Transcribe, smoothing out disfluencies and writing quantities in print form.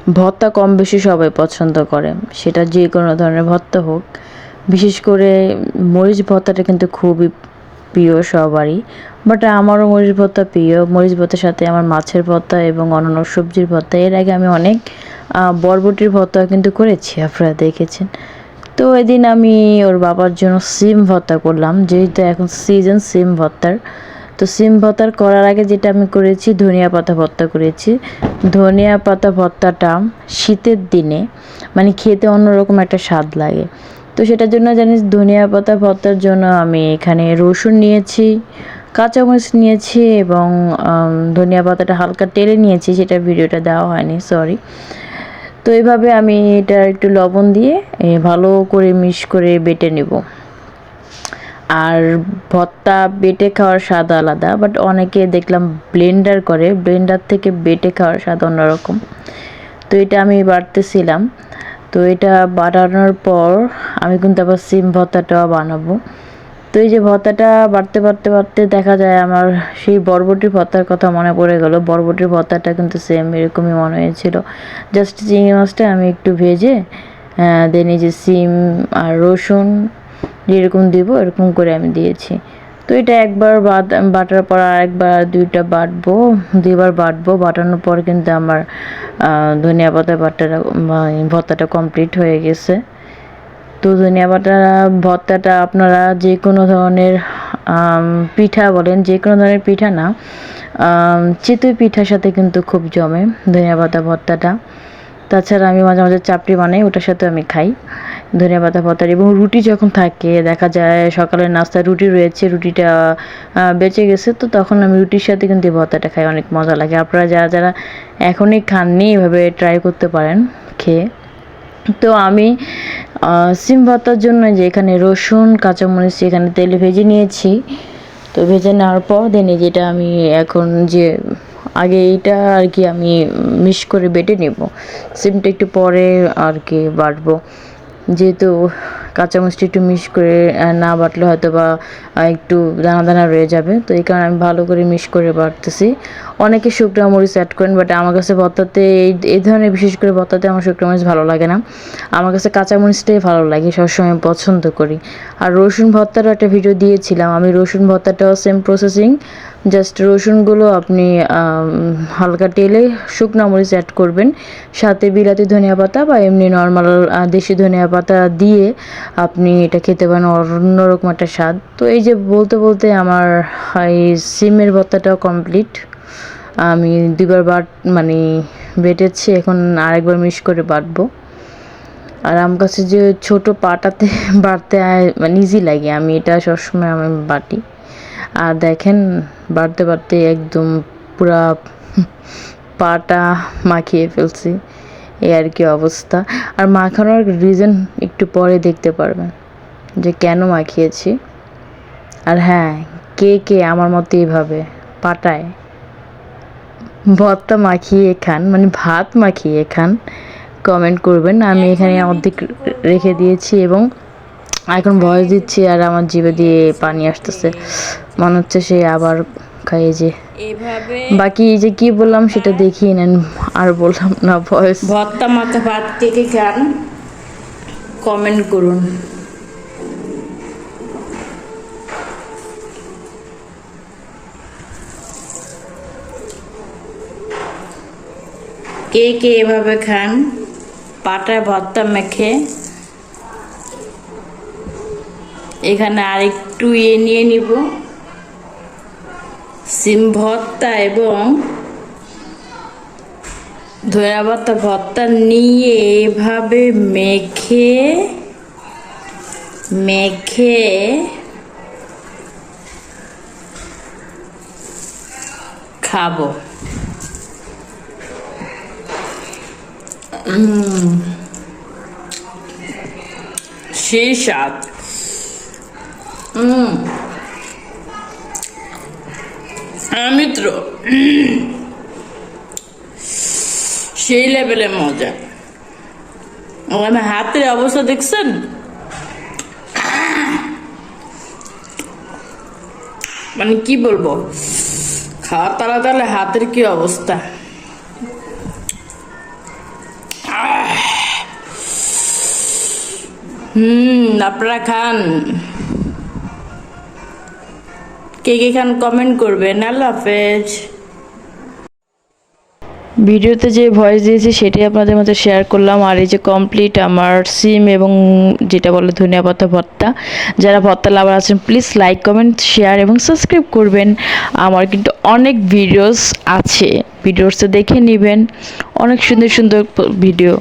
ভর্তা কম বেশি সবাই পছন্দ করে, সেটা যে কোনো ধরনের ভর্তা হোক। বিশেষ করে মরিচ ভর্তাটা কিন্তু খুবই প্রিয় সবারই, বাট আমারও মরিচ ভর্তা প্রিয়। মরিচ ভর্তার সাথে আমার মাছের ভর্তা এবং অন্যান্য সবজির ভর্তা, এর আগে আমি অনেক বরবটির ভর্তা কিন্তু করেছি, আপনারা দেখেছেন। তো এদিন আমি ওর বাবার জন্য সিম ভর্তা করলাম, যেহেতু এখন সিজন সিম ভর্তার। তো সিম ভর্তার করার আগে যেটা আমি করেছি, ধনিয়া পাতা ভর্তা করেছি। ধনিয়া পাতা ভর্তাটা শীতের দিনে মানে খেতে অন্যরকম একটা স্বাদ লাগে। তো সেটার জন্য জানিস, ধনিয়া পাতা ভর্তার জন্য আমি এখানে রসুন নিয়েছি, কাঁচামরিচ নিয়েছি এবং ধনিয়া পাতাটা হালকা টেলে নিয়েছি, সেটা ভিডিওটা দেওয়া হয়নি, সরি। তো এইভাবে আমি এটা একটু লবণ দিয়ে ভালো করে মিক্স করে বেটে নেব। আর ভর্তা বেটে খাওয়ার স্বাদ আলাদা, বাট অনেকে দেখলাম ব্লেন্ডার করে, ব্লেন্ডার থেকে বেটে খাওয়ার স্বাদ অন্যরকম। তো এটা আমি বাটতেছিলাম। তো এটা বাটানোর পর আমি কিন্তু আবার সিম ভর্তাটাও বানাবো। তো এই যে ভর্তাটা বাড়তে বাড়তে বাড়তে দেখা যায় আমার সেই বরবটির ভর্তার কথা মনে পড়ে গেল। বরবটির ভর্তাটা কিন্তু সেম এরকমই মনে হয়েছিল। জাস্ট চিংড়ি মাছটা আমি একটু ভেজে দেন এই যে সিম আর রসুন যেরকম দিব এরকম করে আমি দিয়েছি। তো এটা একবার বাটার পর আরেকবার দুইটা বাটবো, দুইবার বাটবো। বাটানোর পর কিন্তু আমার ধনিয়া পাতা ভর্তাটা কমপ্লিট হয়ে গেছে। তো ধনিয়া পাতা ভর্তাটা আপনারা যে কোনো ধরনের পিঠা বলেন, যে কোনো ধরনের পিঠা না, চিতই পিঠার সাথে কিন্তু খুব জমে ধনিয়া পাতা ভর্তাটা। তাছাড়া আমি মাঝে মাঝে চাপড়ি বানাই, ওটার সাথে আমি খাই ধনিয়া পাতা ভর্তার। এবং রুটি যখন থাকে, দেখা যায় সকালের নাস্তায় রুটি রয়েছে, রুটিটা বেঁচে গেছে, তো তখন আমি রুটির সাথে কিন্তু এই ভর্তাটা খাই, অনেক মজা লাগে। আপনারা যারা যারা এখনই খাননি এভাবে ট্রাই করতে পারেন খেয়ে। তো আমি সিম ভর্তার জন্য যে এখানে রসুন কাঁচামরিচ এখানে তেলে ভেজে নিয়েছি। তো ভেজে নেওয়ার পর দেন যেটা আমি এখন যে আগে এইটা আর কি আমি মিক্স করে বেটে নেব, সিমটা একটু পরে আর কি বাটবো, যেহেতু কাঁচামরিচটা একটু মিক্স করে না বাটলে হয়তো বা একটু দানা দানা রয়ে যাবে। তো এই কারণে আমি ভালো করে মিক্স করে বাটতেছি। অনেকে শুকনো মরিচ অ্যাড করেন, বাট আমার কাছে ভর্তাতে এই ধরনের বিশেষ করে ভর্তাতে আমার শুকনো মরিচ ভালো লাগে না। আমার কাছে কাঁচামরিচটাই ভালো লাগে, সবসময় পছন্দ করি। আর রসুন ভর্তারও একটা ভিডিও দিয়েছিলাম আমি, রসুন ভর্তাটাও সেম প্রসেসিং। জাস্ট রসুনগুলো আপনি হালকা তেলে শুকনো মরিচ অ্যাড করবেন, সাথে বিলাতি ধনিয়া পাতা বা এমনি নর্মাল দেশি ধনিয়া পাতা দিয়ে আপনি এটা খেতে পারেন, অন্যরকম একটা স্বাদ। তো এই যে বলতে বলতে আমার এই সিমের ভর্তাটাও কমপ্লিট। আমি দুবার মানে বেটেছি, এখন আরেকবার মিক্স করে বাটবো। আর আমার কাছে যে ছোটো পাটাতে বাটতে মানে ইজি লাগে, আমি এটা সবসময় আমি বাটি। আর দেখেন বাড়তে বাড়তে একদম পুরা পাটা মাখিয়ে ফেলছি, এই আর কি অবস্থা। আর মাখানোর রিজন একটু পরে দেখতে পারবেন যে কেন মাখিয়েছি। আর হ্যাঁ, কে কে আমার মতো এইভাবে পাটায় ভর্তা মাখিয়ে খান, মানে ভাত মাখিয়ে খান, কমেন্ট করবেন। আমি এখানে অর্ধেক রেখে দিয়েছি এবং এখন ভয়েস দিচ্ছি আর আমার জিভে দিয়ে পানি আসতেছে, মনে হচ্ছে সে আবার খাইয়ে যে এভাবে বাকি যে কি বললাম সেটা দেখিয়ে নেন, আর বললাম না ভয়েস। ভর্তা মাখা ভাত থেকে খান, কমেন্ট করুন। কে কে এভাবে খান পাটায় ভর্তা মেখে। এখানে আরেকটু নিয়ে নিব সিম ভর্তা এবং ধনিয়া পাতা ভর্তা নিয়ে এভাবে মেখে মেখে খাবো। সেই স্বাদ। মিত্র, সেই লেভেলের মজা। আমার হাতের অবস্থা দেখছেন? মানে কি বলবো, খাওয়ার তালা তালে হাতের কি অবস্থা। আপনারা খান, কে কে খান কমেন্ট করবেন। আল্লাহ হাফেজ। ভিডিওতে যে ভয়েস দিয়েছি সেটাই আপনাদের মধ্যে শেয়ার করলাম। আর এই যে কমপ্লিট আমার সিম এবং যেটা বলে ধনিয়া পাতা ভর্তা। যারা ভর্তা লাভার আছেন প্লিজ লাইক কমেন্ট শেয়ার এবং সাবস্ক্রাইব করবেন। আমার কিন্তু অনেক ভিডিওস আছে, ভিডিওসটা দেখে নেবেন, অনেক সুন্দর সুন্দর ভিডিও।